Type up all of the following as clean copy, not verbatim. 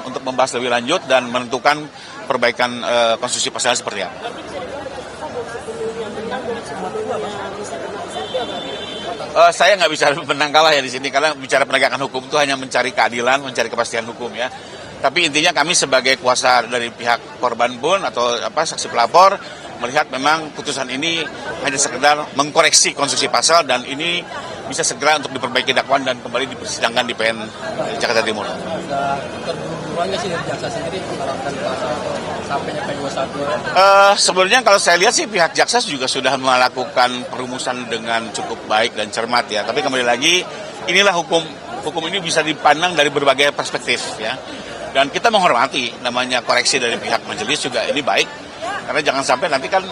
untuk membahas lebih lanjut dan menentukan perbaikan konstitusi pasal seperti apa. Saya nggak bisa menang kalah ya di sini karena bicara penegakan hukum itu hanya mencari keadilan, mencari kepastian hukum ya. Tapi intinya kami sebagai kuasa dari pihak korban pun atau saksi pelapor melihat memang putusan ini hanya sekedar mengkoreksi konstruksi pasal dan ini bisa segera untuk diperbaiki dakwaan dan kembali dipersidangkan di PN Jakarta Timur. Terburu-buruannya sih dari jaksa sendiri menerapkan pasal sampai nyampe 21. Sebenarnya kalau saya lihat sih pihak jaksa juga sudah melakukan perumusan dengan cukup baik dan cermat ya. Tapi kembali lagi inilah hukum ini bisa dipandang dari berbagai perspektif ya. Dan kita menghormati namanya koreksi dari pihak majelis juga ini baik. Karena jangan sampai nanti kan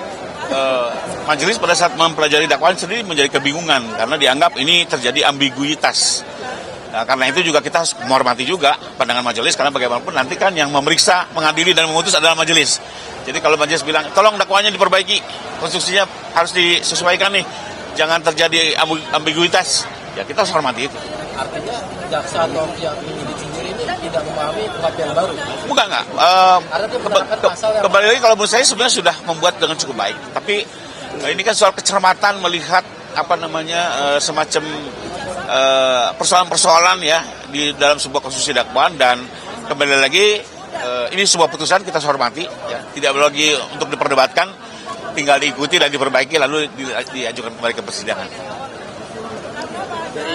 majelis pada saat mempelajari dakwaan sendiri menjadi kebingungan karena dianggap ini terjadi ambiguitas. Nah, karena itu juga kita harus menghormati juga pandangan majelis karena bagaimanapun nanti kan yang memeriksa, mengadili dan memutus adalah majelis. Jadi kalau majelis bilang tolong dakwaannya diperbaiki, konstruksinya harus disesuaikan nih, jangan terjadi ambiguitas. Ya kita harus hormati itu. Artinya jaksa atau pihak penyidik sendiri ini tidak memahami kuhap yang baru? Bukan enggak. Kembali lagi kalau menurut saya sebenarnya sudah membuat dengan cukup baik. Tapi ini kan soal kecermatan melihat semacam persoalan-persoalan ya di dalam sebuah konstruksi dakwaan dan kembali lagi ini sebuah putusan kita hormati ya, tidak lagi untuk diperdebatkan, tinggal diikuti dan diperbaiki lalu diajukan kembali ke persidangan.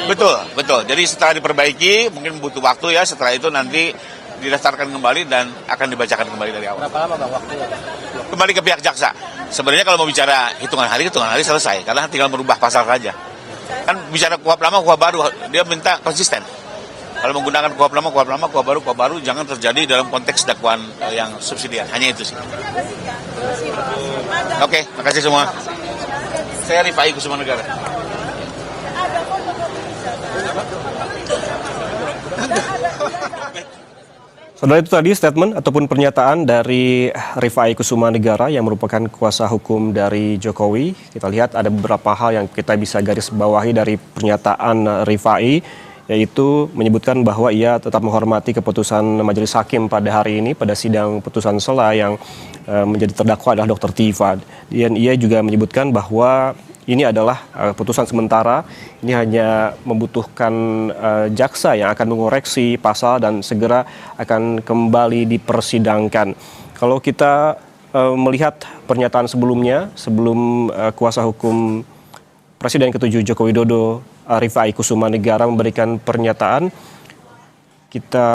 Betul. Jadi setelah diperbaiki mungkin butuh waktu ya, setelah itu nanti didaftarkan kembali dan akan dibacakan kembali dari awal. Berapa lama Bang waktunya? Kembali ke pihak jaksa. Sebenarnya kalau mau bicara hitungan hari selesai karena tinggal merubah pasal saja. Kan bicara kuhap lama, kuhap baru, dia minta konsisten. Kalau menggunakan kuhap lama, kuhap baru, jangan terjadi dalam konteks dakwaan yang subsidiar. Hanya itu sih. Oke, makasih semua. Saya Rifai Kusuma Negara. Saudara, itu tadi statement ataupun pernyataan dari Rifai Kusuma Negara yang merupakan kuasa hukum dari Jokowi. Kita lihat ada beberapa hal yang kita bisa garis bawahi dari pernyataan Rifai, yaitu menyebutkan bahwa ia tetap menghormati keputusan majelis hakim pada hari ini pada sidang putusan sela yang menjadi terdakwa adalah Dr. Tiva. Dan ia juga menyebutkan bahwa ini adalah putusan sementara, ini hanya membutuhkan jaksa yang akan mengoreksi pasal dan segera akan kembali dipersidangkan. Kalau kita melihat pernyataan sebelumnya, sebelum kuasa hukum Presiden ke-7 Joko Widodo, Rifai Kusuma Negara memberikan pernyataan, kita